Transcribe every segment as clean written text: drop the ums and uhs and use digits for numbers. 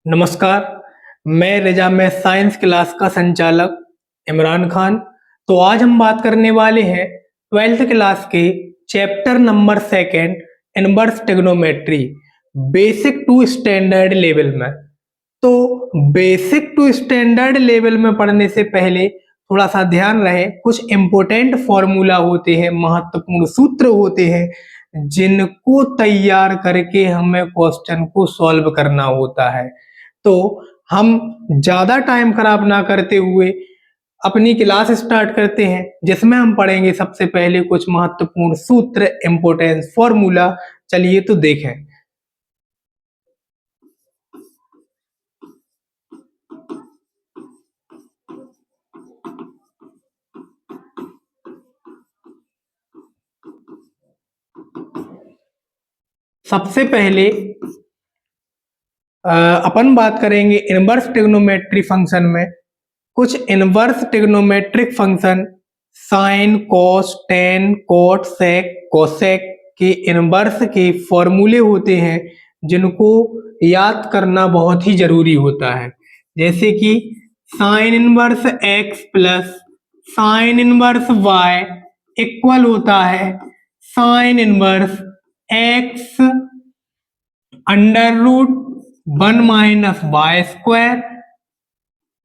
नमस्कार, मैं रेजा में साइंस क्लास का संचालक इमरान खान। तो आज हम बात करने वाले हैं 12th क्लास के chapter number second inverse trigonometry basic to standard level में। तो बेसिक टू स्टैंडर्ड लेवल में पढ़ने से पहले थोड़ा सा ध्यान रहे, कुछ इम्पोर्टेंट फॉर्मूला होते हैं, महत्वपूर्ण सूत्र होते हैं जिनको तैयार करके हमें क्वेश्चन को सॉल्व करना होता है। तो हम ज्यादा टाइम खराब ना करते हुए अपनी क्लास स्टार्ट करते हैं, जिसमें हम पढ़ेंगे सबसे पहले कुछ महत्वपूर्ण सूत्र, इम्पोर्टेंस फॉर्मूला। चलिए तो देखें। सबसे पहले अपन बात करेंगे इनवर्स ट्रिग्नोमेट्री फंक्शन में। कुछ inverse trigonometric function sine, cos, tan, cot, sec, cosec के इनवर्स के फॉर्मूले होते हैं जिनको याद करना बहुत ही जरूरी होता है। जैसे कि sine inverse x plus sine inverse y equal होता है sine inverse x under root 1 - y²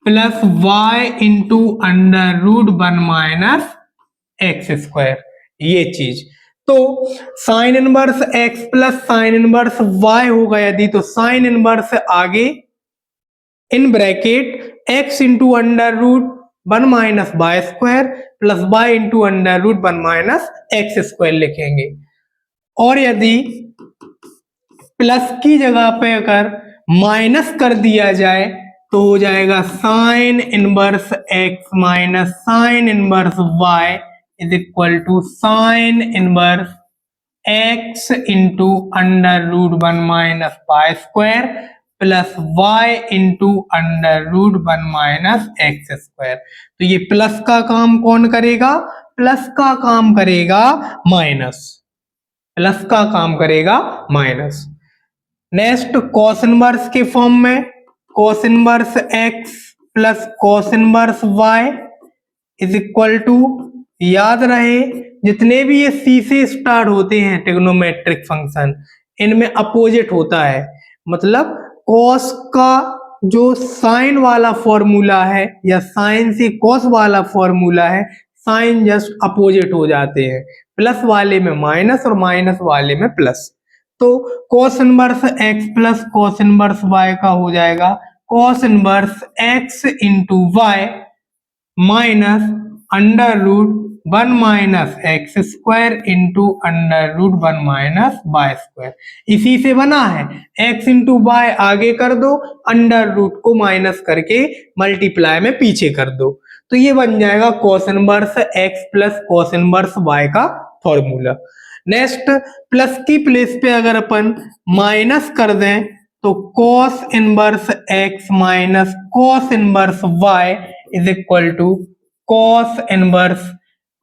plus y into under root 1 - x²। ये चीज तो sine inverse x plus sine inverse y होगा यदि, तो साइन इनवर्स आगे in bracket x into under root 1 - y² plus y into under root 1 - x² लिखेंगे। और यदि प्लस की जगह पे अगर माइनस कर दिया जाए तो हो जाएगा sine inverse x minus sine inverse y is equal to sine inverse x into under root 1 - y² plus y into under root 1 - x²। तो ये प्लस का काम कौन करेगा? प्लस का काम करेगा माइनस। प्लस का काम करेगा माइनस। नेक्स्ट कॉस इनवर्स के फॉर्म में cos inverse x plus cos inverse y is equal to, याद रहे जितने भी ये सी से स्टार्ट होते हैं ट्रिग्नोमेट्रिक फंक्शन, इनमें अपोजिट होता है। मतलब कॉस का जो साइन वाला फॉर्मूला है या साइन से कॉस वाला फॉर्मूला है, साइन जस्ट अपोजिट हो जाते हैं। प्लस वाले में माइनस और माइनस वाले में प्लस। तो cos inverse x plus cos inverse y का हो जाएगा cos inverse x into y minus under root 1 - x² into under root 1 - y²। इसी से बना है, x इंटू वाई आगे कर दो, अंडर रूट को माइनस करके मल्टीप्लाई में पीछे कर दो, तो ये बन जाएगा cos inverse x plus cos inverse y का फॉर्मूला। नेक्स्ट प्लस की प्लेस पे अगर अपन माइनस कर दें तो cos inverse x minus cos inverse y is equal to cos inverse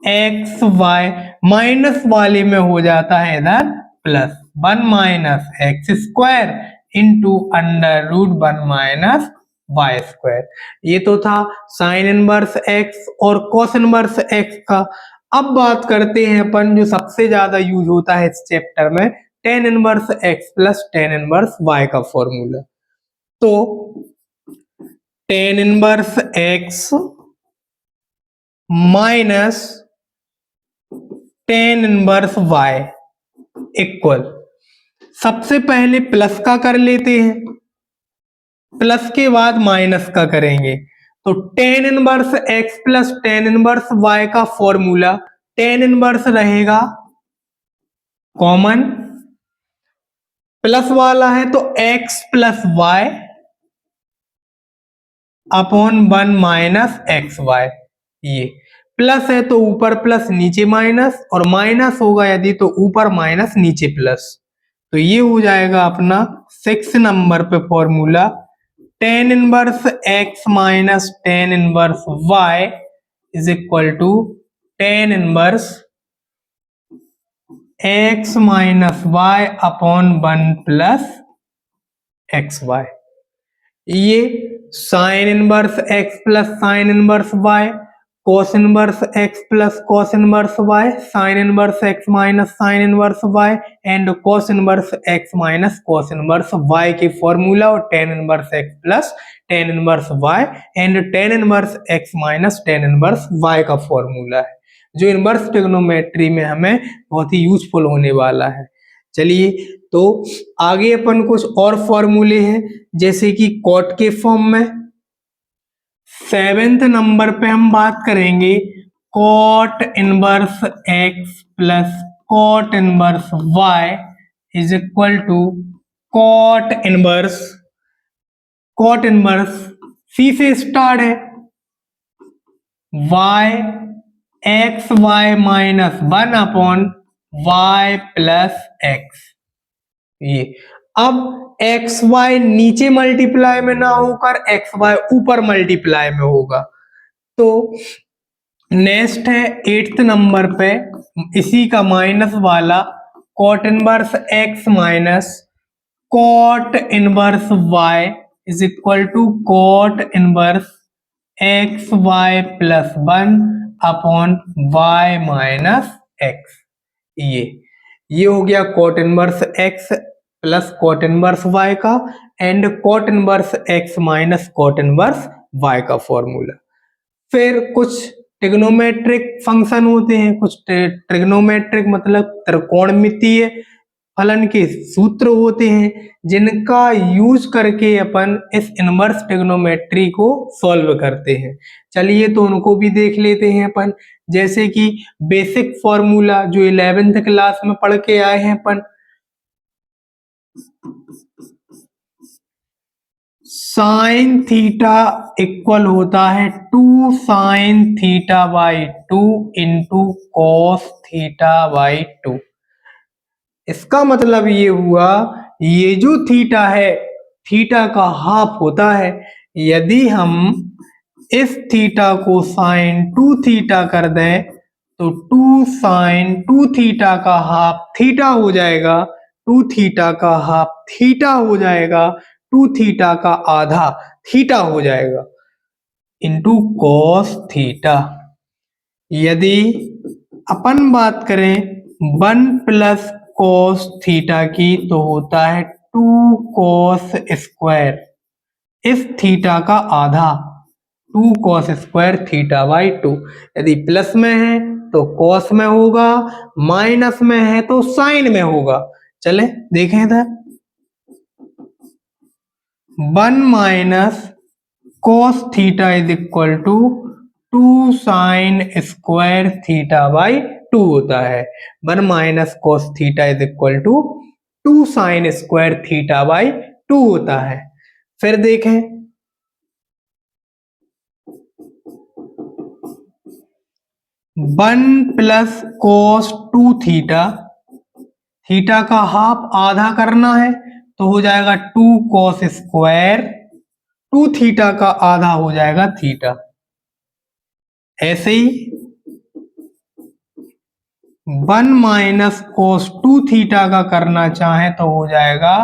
x y minus वाले में हो जाता है इधर plus 1 - x² into under root 1 - y²। ये तो था साइन इनवर्स x और cos इनवर्स x का। अब बात करते हैं अपन जो सबसे ज्यादा यूज होता है इस चैप्टर में, ten inverse x plus tan inverse y का फॉर्मूला। तो tan inverse x minus tan inverse y equal, सबसे पहले प्लस का कर लेते हैं, प्लस के बाद माइनस का करेंगे। तो tan inverse x plus tan inverse y का फॉर्मूला, टेन इनवर्स रहेगा कॉमन, प्लस वाला है तो x plus y upon 1 - xy। ये प्लस है तो ऊपर प्लस नीचे माइनस, और माइनस होगा यदि तो ऊपर माइनस नीचे प्लस। तो ये हो जाएगा अपना 6 नंबर पे formula, tan inverse x minus tan inverse y is equal to tan inverse x minus y upon 1 plus xy। ये sine inverse x plus sine inverse y, cos inverse x plus cos inverse y, sine inverse x minus sine inverse y and cos inverse x minus cos inverse y के formula, और tan inverse x plus tan inverse y and tan inverse x minus tan inverse y का formula है, जो inverse trigonometry में हमें बहुत ही useful होने वाला है। चलिए तो आगे अपन कुछ और फॉर्मूले हैं, जैसे कि कॉट के फॉर्म में 7th नंबर पे हम बात करेंगे cot inverse x plus cot inverse y is equal to cot inverse c से स्टार्ट है, y x y minus 1 upon y plus x. ये अब एक्स वाई नीचे मल्टीप्लाई में ना होकर एक्स वाई ऊपर मल्टीप्लाई में होगा, तो नेक्स्ट है 8th नंबर पे इसी का माइनस वाला cot inverse x minus cot inverse y is equal to cot inverse x y plus 1 upon y minus x. ये हो गया cot inverse x plus cot inverse y का and cot inverse x minus cot inverse y का formula. फिर कुछ trigonometric function होते हैं, कुछ ट्रिग्नोमेट्रिक मतलब त्रिकोणमितीय फलन के सूत्र होते हैं, जिनका यूज करके अपन इस इनवर्स ट्रिग्नोमेट्री को सॉल्व करते हैं। चलिए तो उनको भी देख लेते हैं अपन, जैसे कि बेसिक फॉर्मूला जो 11th क्लास में पढ़ के आए हैं अपन, साइन थीटा इक्वल होता है 2 sine theta by 2 into cos theta by 2। इसका मतलब ये हुआ, ये जो थीटा है थीटा का हाफ होता है, यदि हम इस थीटा को साइन 2 थीटा कर दें तो 2 साइन 2 थीटा का हाफ थीटा हो जाएगा, 2 थीटा का हाफ थीटा हो जाएगा, 2 थीटा का आधा थीटा हो जाएगा इंटू कॉस थीटा। यदि अपन बात करें 1 प्लस कॉस थीटा की तो होता है 2 कॉस स्क्वायर, इस थीटा का आधा 2 कॉस स्क्वायर थीटा बाई 2। यदि प्लस में है तो कॉस में होगा, माइनस में है तो साइन में होगा। चले देखें इधर, 1 minus cos theta is equal to 2 sine square theta by 2 होता है। 1 minus cos theta is equal to 2 sine square theta by 2 होता है। फिर देखें 1 प्लस कॉस 2 थीटा, थीटा का हाफ आधा करना है तो हो जाएगा 2 कॉस स्क्वायर, 2 थीटा का आधा हो जाएगा थीटा। ऐसे ही 1 माइनस कोस 2 थीटा का करना चाहे तो हो जाएगा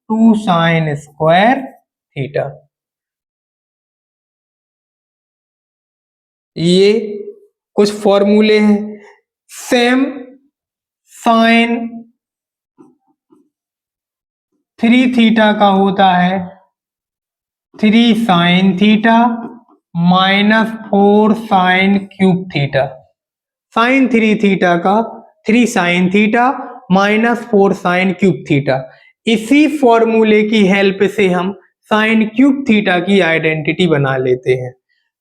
2 साइन स्क्वायर थीटा। ये कुछ फॉर्मूले हैं। सेम साइन 3 थीटा का होता है 3 sine theta minus 4 sine cube theta. Sine 3 theta का 3 sine theta minus 4 sine cube theta. इसी फॉर्मूले की हेल्प से हम साइन क्यूब थीटा की आइडेंटिटी बना लेते हैं,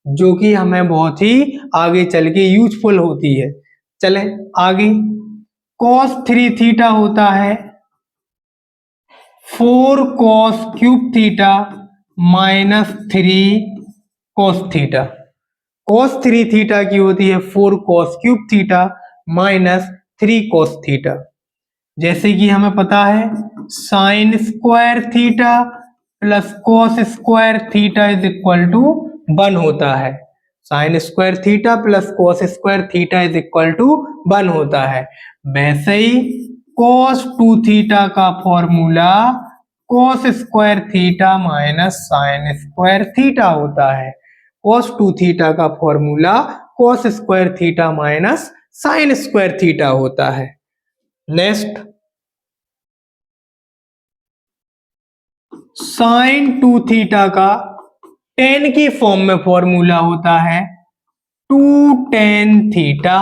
जो कि हमें बहुत ही आगे चल के यूजफुल होती है। चले आगे, cos 3 थीटा होता है 4 cos cube theta minus 3 cos theta. cos 3 theta की होती है 4 cos cube theta minus 3 cos theta. जैसे कि हमें पता है sine square theta plus cos square theta is equal to 1 होता है। Sine square theta plus cos square theta is equal to 1 होता है। वैसे ही cos 2 थीटा का formula cos square theta minus sine square theta होता है। cos 2 थीटा का formula cos square theta minus sine square theta होता है। नेक्स्ट, साइन 2 थीटा का tan की फॉर्म में फॉर्मूला होता है 2 tan theta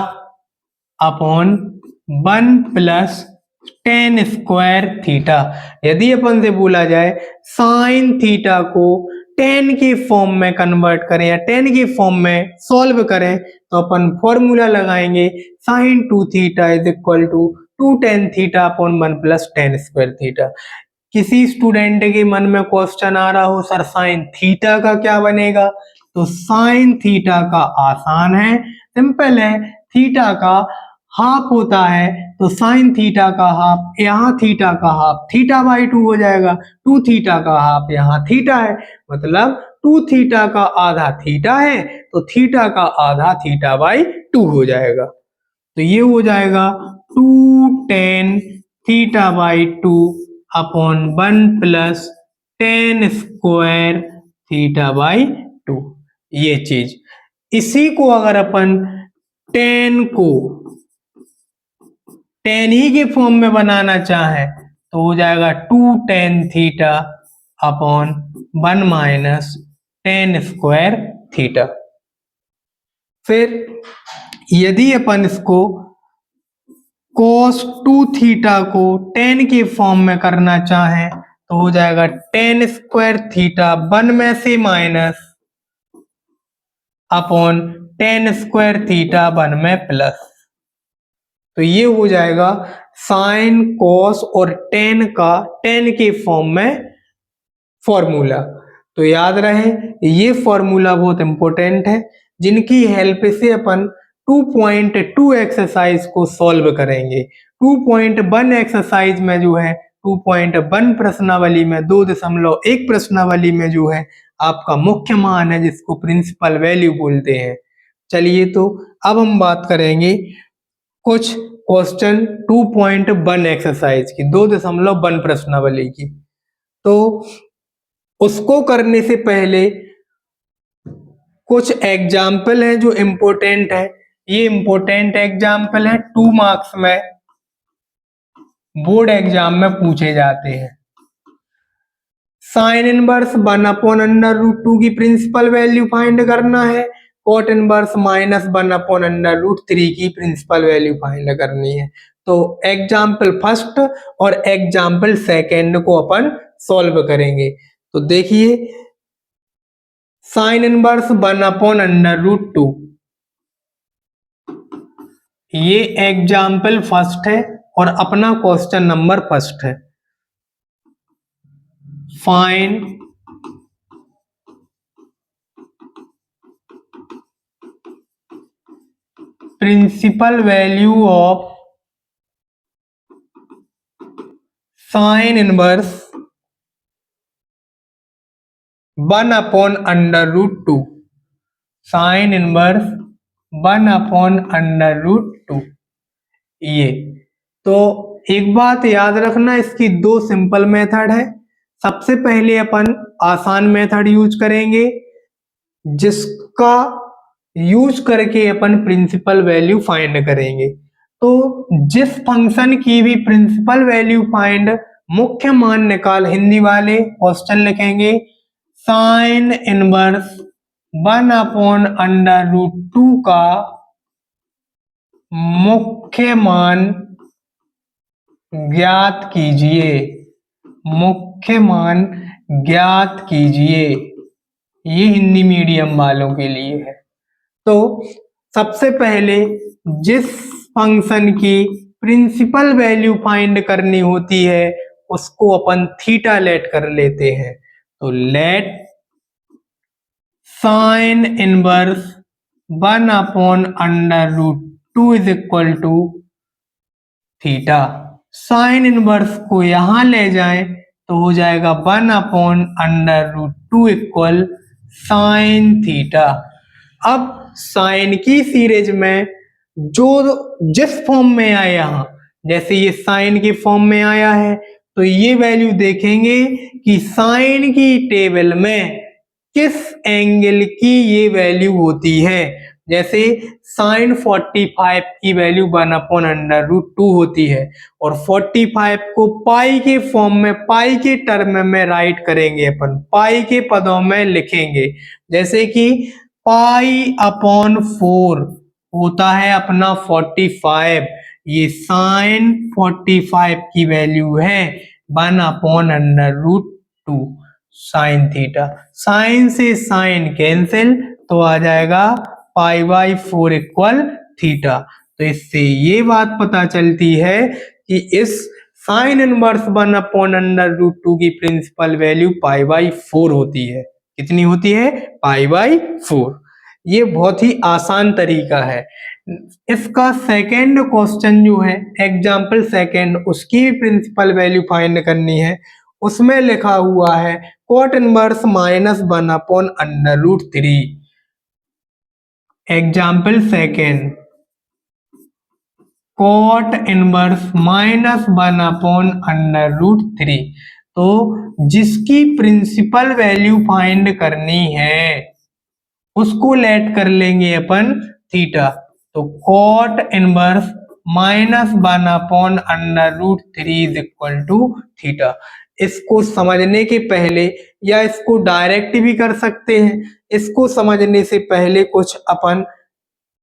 upon 1 plus tan square theta. यदि अपन से बोला जाए साइन थीटा को tan की फॉर्म में कन्वर्ट करें या tan की फॉर्म में सॉल्व करें तो अपन फॉर्मूला लगाएंगे sine 2 theta is equal to 2 tan theta upon 1 plus tan square theta. किसी स्टूडेंट के मन में क्वेश्चन आ रहा हो सर साइन थीटा का क्या बनेगा, तो साइन थीटा का आसान है, सिंपल है। थीटा का हाफ होता है तो साइन थीटा का हाफ यहाँ थीटा का हाफ थीटा बाई 2 हो जाएगा। 2 थीटा का हाफ यहाँ थीटा है, मतलब 2 थीटा का आधा थीटा है तो थीटा का आधा थीटा बाई 2 हो जाएगा। तो ये हो जाएगा 2 tan theta by 2 upon 1 plus tan square theta by 2। ये चीज, इसी को अगर अपन tan को tan ही के फॉर्म में बनाना चाहें तो हो जाएगा 2 tan theta upon 1 minus tan square theta. फिर यदि अपन इसको cos 2 थीटा को tan के फॉर्म में करना चाहें तो हो जाएगा tan स्क्वायर थीटा 1 में से minus upon tan square theta 1 में प्लस। तो ये हो जाएगा साइन cos और tan का tan के फॉर्म में फॉर्मूला। तो याद रहे ये फॉर्मूला बहुत इंपॉर्टेंट है, जिनकी हेल्प से अपन 2.2 एक्सरसाइज को सॉल्व करेंगे। 2.1 एक्सरसाइज में जो है 2.1 प्रश्नावली में 2.1 प्रश्नावली में जो है आपका मुख्य मान है जिसको प्रिंसिपल वैल्यू बोलते हैं। चलिए तो अब हम बात करेंगे कुछ क्वेश्चन 2.1 एक्सरसाइज की 2.1 प्रश्नावली की। तो उसको करने से पहले कुछ एग्जाम्पल हैं जो इम्पोर्टेंट है। ये इम्पोर्टेंट एग्जाम्पल है 2 मार्क्स में बोर्ड एग्जाम में पूछे जाते हैं। Sine inverse 1 upon under root 2 की प्रिंसिपल वैल्यू फाइंड करना है। Cot inverse minus 1 upon under root 3 की प्रिंसिपल वैल्यू फाइंड करनी है। तो एग्जाम्पल फर्स्ट और एग्जाम्पल सेकेंड को अपन सॉल्व करेंगे। तो देखिए sine inverse 1 upon under root 2, ये एग्जाम्पल फर्स्ट है और अपना क्वेश्चन नंबर फर्स्ट है। Find principal value of sine inverse 1 upon under root 2। Sine inverse 1 upon under root 2। ये तो एक बात याद रखना, इसकी 2 सिंपल मेथड है। सबसे पहले अपन आसान मेथड यूज करेंगे जिसका यूज करके अपन प्रिंसिपल वैल्यू फाइंड करेंगे। तो जिस फंक्शन की भी प्रिंसिपल वैल्यू फाइंड मुख्य मान निकाल हिंदी वाले क्वेश्चन लिखेंगे sine inverse 1 upon under root 2 का मुख्य मान ज्ञात कीजिए। मुख्य मान ज्ञात कीजिए, ये हिंदी मीडियम वालों के लिए है। तो सबसे पहले जिस फंक्शन की प्रिंसिपल वैल्यू फाइंड करनी होती है उसको अपन थीटा लेट कर लेते हैं। तो let sine inverse 1 upon under root 2 is equal to theta. Sine inverse को यहां ले जाएं तो हो जाएगा 1 upon under root 2 equal sine theta. अब साइन की सीरीज में जो जिस फॉर्म में आया, यहां जैसे ये साइन की फॉर्म में आया है तो ये वैल्यू देखेंगे कि साइन की टेबल में किस एंगल की ये वैल्यू होती है। जैसे साइन 45 की वैल्यू 1/√2 होती है और 45 को पाई के फॉर्म में, पाई के टर्म में राइट करेंगे, अपन पाई के पदों में लिखेंगे। जैसे कि पाई/4 होता है अपना 45, ये साइन 45 की वैल्यू है 1/√2 साइन थीटा। साइन से साइन कैंसिल तो आ जाएगा पाई/4 इक्वल थीटा। तो इससे ये बात पता चलती है कि इस साइन इनवर्स 1/√2 की प्रिंसिपल वैल्यू पाई/4 होती है। कितनी होती है? पाई/4। ये बहुत ही आसान तरीका है। इसका सेकेंड क्वेश्चन जो है एग्जाम्पल सेकेंड, उसकी भी प्रिंसिपल वैल्यू फाइंड करनी है। उसमें लिखा हुआ है cot inverse -1/√3। Example second, cot inverse -1/√3। तो जिसकी प्रिंसिपल वैल्यू फाइंड करनी है उसको लेट कर लेंगे अपन थीटा। तो cot inverse -1/√3 is equal to theta. इसको समझने के पहले, या इसको डायरेक्ट भी कर सकते हैं, इसको समझने से पहले कुछ अपन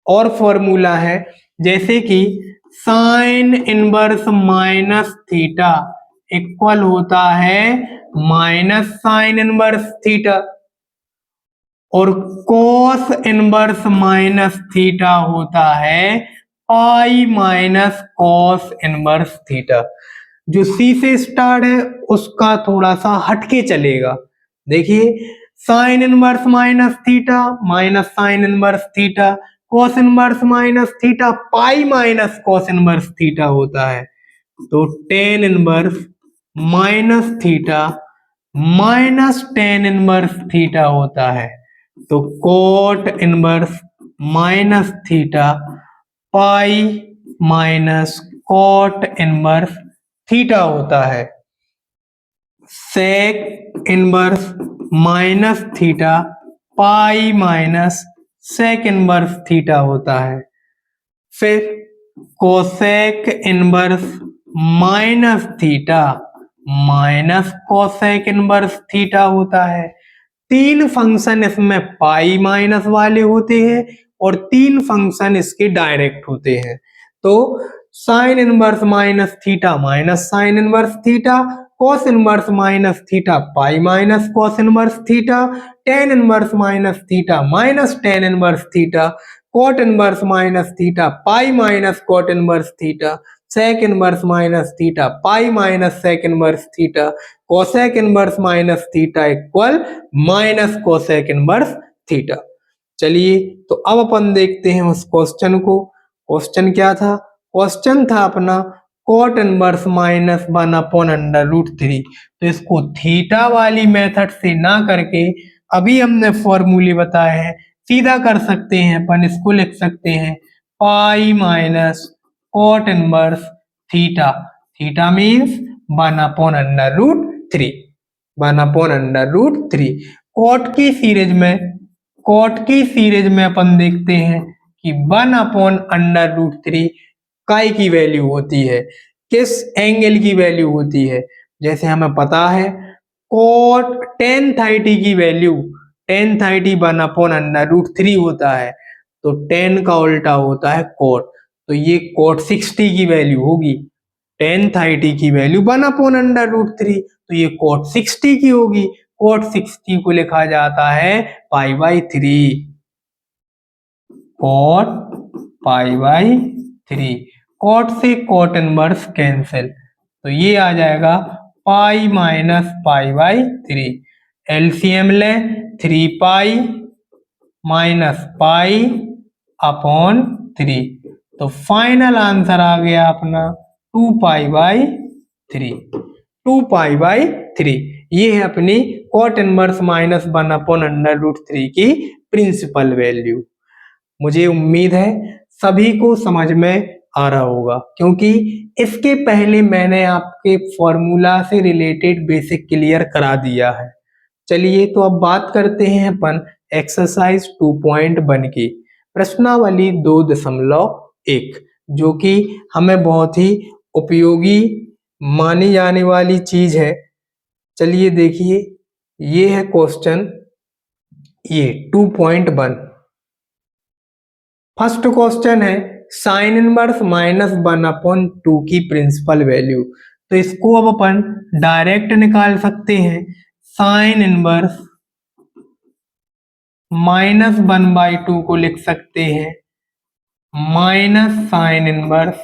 और फॉर्मूला है। जैसे कि sine inverse minus theta equal होता है माइनस साइन इनवर्स थीटा, और कॉस इनवर्स माइनस थीटा होता है pi minus cos inverse theta. जो सी से स्टार्ट है उसका थोड़ा सा हटके चलेगा। देखिए, sine inverse minus theta minus sine inverse theta, cos inverse minus theta pi minus cos inverse theta होता है। तो tan inverse minus theta minus tan inverse theta होता है। तो cot inverse minus theta pi minus cot inverse theta होता है। Sec inverse minus theta pi minus sec inverse theta होता है। फिर cosec inverse minus theta minus cosec inverse theta होता है। तीन फंक्शन इसमें पाई माइनस वाले होते हैं और तीन फंक्शन इसके डायरेक्ट होते हैं। तो sine inverse minus theta minus sine inverse theta, cos inverse minus theta pi minus cos inverse theta, tan inverse minus theta minus tan inverse theta, cot inverse minus theta pi minus cot inverse theta, sec inverse minus theta pi minus sec inverse theta, cosec inverse minus theta equal minus cosec inverse theta. चलिए, तो अब अपन देखते हैं उस question को। Question क्या था? Question था अपना कॉट इनवर्स -1/√3। तो इसको थीटा वाली मेथड से ना करके अभी हमने फॉर्मूले बताए हैं, सीधा कर सकते हैं अपन। इसको लिख सकते हैं pi minus cot inverse theta. Theta means 1/√3। 1/√3। Cot की सीरीज में अपन देखते हैं कि 1/√3 काई की वैल्यू होती है, किस एंगल की वैल्यू होती है। जैसे हमें पता है कॉट tan 30 की वैल्यू, tan 30 1/√3 होता है। तो tan का उल्टा होता है cot, तो ये cot 60 की वैल्यू होगी। tan 30 की वैल्यू 1/√3, तो ये cot 60 की होगी। cot 60 को लिखा जाता है पाई/3। cot पाई/3। cot से cot इनवर्स कैंसिल, तो ये आ जाएगा पाई माइनस पाई/3। एलसीएम लें, 3 पाई माइनस पाई अपॉन 3। तो फाइनल आंसर आ गया अपना 2 पाई/3। 2 पाई/3 ये है अपनी कॉट इनवर्स -1/√3 की प्रिंसिपल वैल्यू। मुझे उम्मीद है सभी को समझ में आ रहा होगा, क्योंकि इसके पहले मैंने आपके फॉर्मूला से रिलेटेड बेसिक क्लियर करा दिया है। चलिए तो अब बात करते हैं अपन एक्सरसाइज 2.1 की, प्रश्नावली 2.1, जो कि हमें बहुत ही उपयोगी मानी जाने वाली चीज है। चलिए देखिए, ये है क्वेश्चन, ये 2.1। फर्स्ट क्वेश्चन है साइन इनवर्स -1/2 की प्रिंसिपल वैल्यू। तो इसको अब अपन डायरेक्ट निकाल सकते हैं। साइन इनवर्स -1/2 को लिख सकते हैं माइनस साइन इनवर्स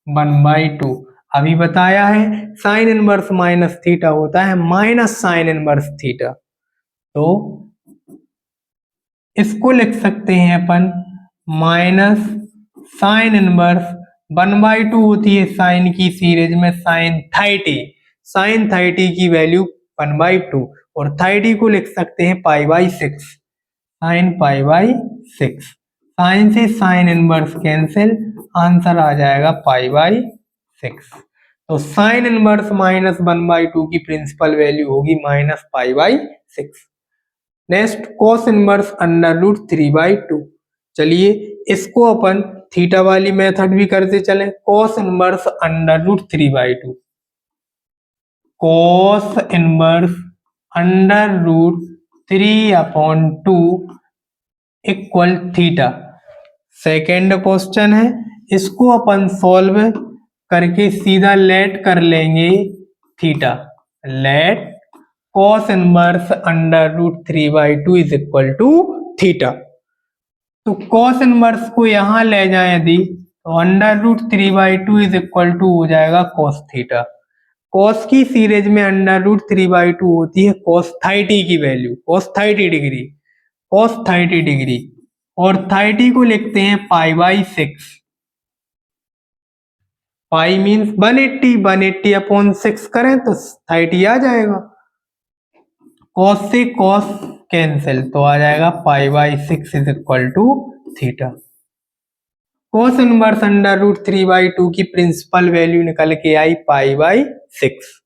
1/2। अभी बताया है साइन इनवर्स माइनस थीटा होता है माइनस साइन इनवर्स थीटा, तो इसको लिख सकते हैं अपन माइनस साइन इनवर्स 1/2 होती है साइन की सीरीज में साइन 30 की वैल्यू 1/2, और 30 को लिख सकते हैं π/6, साइन π/6। साइन से साइन इनवर्स कैंसिल, आंसर आ जाएगा π/6। तो साइन इनवर्स -1/2 की प्रिंसिपल वैल्यू होगी -π/6। Next cos inverse √3/2। चलिए इसको अपन थीटा वाली मेथड भी करते चले। Cos inverse √3/2, cos inverse √3/2 equal theta. Second question है, इसको अपन सॉल्व करके सीधा लेट कर लेंगे theta. Let cos inverse √3/2 is equal to theta. तो cos इनवर्स को यहां ले जाए यदि, तो √3/2 इज इक्वल टू हो जाएगा cos थीटा। cos की सीरीज में √3/2 होती है cos 30 की value, cos 30 degree, cos 30 degree, और 30 को लिखते हैं π/6। पाई मीन्स 180, 180/6 करें तो 30 आ जाएगा। कॉस से कॉस कैंसिल, तो आ जाएगा π/6 is equal to theta. Cos inverse √3/2 की प्रिंसिपल वैल्यू निकल के आई π/6।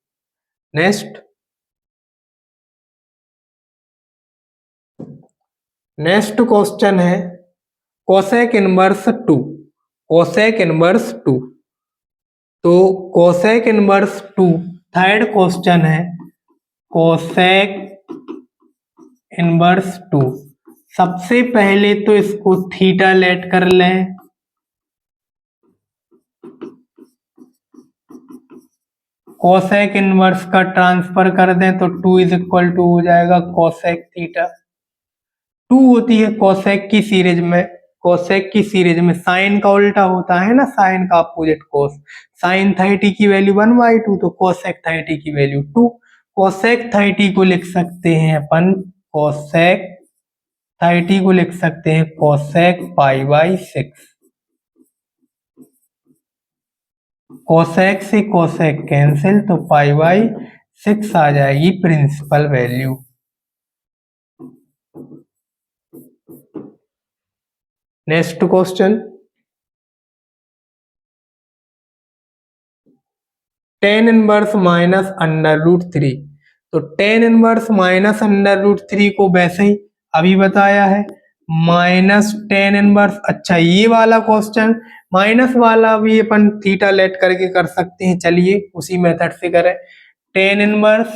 नेक्स्ट क्वेश्चन है कोसेक इनवर्स 2। कोसेक इनवर्स 2, तो कोसेक इनवर्स 2 थर्ड क्वेश्चन है। कोसेक इनवर्स 2, सबसे पहले तो इसको थीटा लेट कर लें। कोसेक इनवर्स का ट्रांसफर कर दें तो 2 इज इक्वल टू हो जाएगा कोसेक थीटा। 2 होती है कोसेक की सीरीज में, कोसेक की सीरीज में साइन का उल्टा होता है ना, साइन का अपोजिट कोस। साइन 30 की वैल्यू 1/2, तो कोसेक 30 की वैल्यू 2। कोसेक 30 को लिख सकते हैं अपन, कोसेक 30 को लिख सकते हैं कोसेक π/6। कोसेक से कोसेक कैंसिल, तो π/6 आ जाएगी principal value. Next question, tan inverse -√3। तो tan इनवर्स -√3 को वैसे ही अभी बताया है माइनस tan इनवर्स। अच्छा, ये वाला क्वेश्चन माइनस वाला भी अपन थीटा लेट करके कर सकते हैं। चलिए उसी मेथड से करें। tan inverse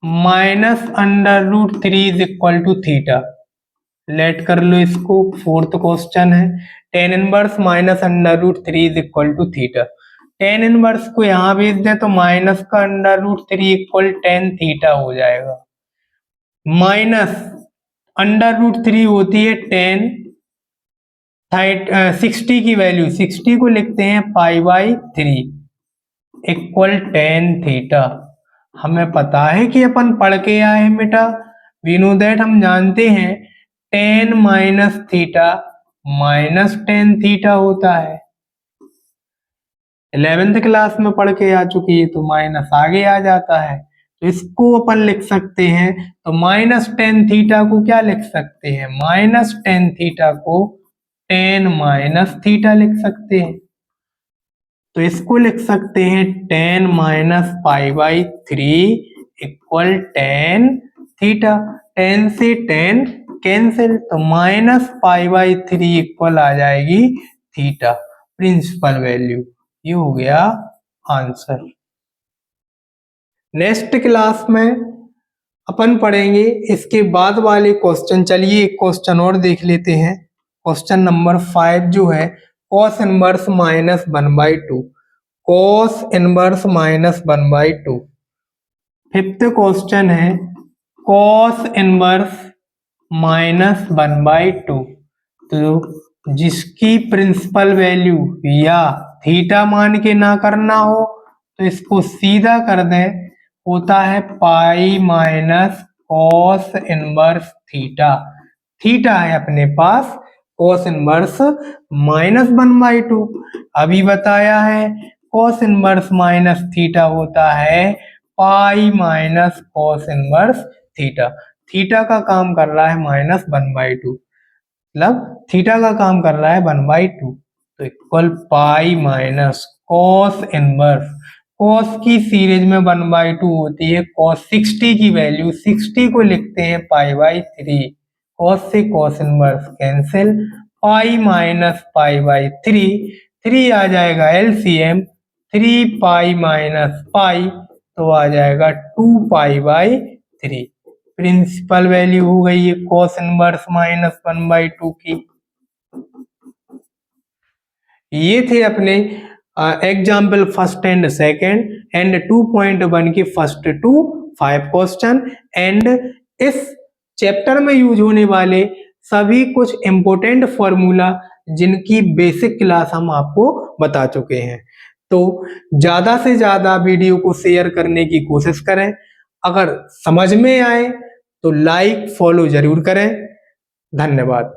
-√3 is equal to theta, let कर लो इसको। फोर्थ क्वेश्चन है tan inverse -√3 is equal to theta. tan inverse को यहां भेज दें तो माइनस का √3 इक्वल tan थीटा हो जाएगा। माइनस √3 होती है tan 60 की वैल्यू, 60 को लिखते हैं π/3 इक्वल tan थीटा। हमें पता है कि अपन पढ़ के आए हैं बेटा, वी नो दैट, हम जानते हैं tan minus theta minus tan theta होता है। 11th क्लास में पढ़ के आ चुकी है, तो माइनस आगे आ जाता है। तो इसको अपन लिख सकते हैं, तो माइनस tan थीटा को क्या लिख सकते हैं, माइनस tan थीटा को टेन माइनस थीटा लिख सकते हैं। तो इसको लिख सकते हैं tan minus pi by three equal tan theta. Tan से टेन कैंसिल, तो minus pi by three equal आ जाएगी थीटा, प्रिंसिपल वैल्यू। ये हो गया आंसर। नेक्स्ट क्लास में अपन पढ़ेंगे इसके बाद वाले क्वेश्चन। चलिए एक क्वेश्चन और देख लेते हैं। क्वेश्चन नंबर 5 जो है cos inverse minus one by to. cos inverse minus one by to. Fifth question है cos inverse minus one by two. तो जिसकी प्रिंसिपल वैल्यू या थीटा मान के ना करना हो तो इसको सीधा कर दें, होता है pi minus cos inverse theta. Theta है अपने पास cos inverse minus one by two. अभी बताया है कॉस इनवर्स माइनस थीटा होता है pi minus cos inverse theta. Theta का काम कर रहा है माइनस वन बाई टू, मतलब थीटा का काम कर रहा है वन बाई टू। तो equal pi minus cos inverse, cos की सीरीज में वन बाई टू होती है, कॉस 60 की वैल्यू 60 को लिखते हैं पाई बाई थ्री। कॉस से cos inverse cancel, pi minus pi by three, three आ जाएगा LCM, three pi minus pi तो आ जाएगा two pi by three. Principal value हो गई है cos inverse minus one by two की। ये थे अपने example first and second and 2.1 के फर्स्ट टू 5 क्वेश्चन। एंड इस चैप्टर में यूज होने वाले सभी कुछ इंपॉर्टेंट फॉर्मूला जिनकी बेसिक क्लास हम आपको बता चुके हैं। तो ज्यादा से ज्यादा वीडियो को शेयर करने की कोशिश करें। अगर समझ में आए तो लाइक फॉलो जरूर करें। धन्यवाद।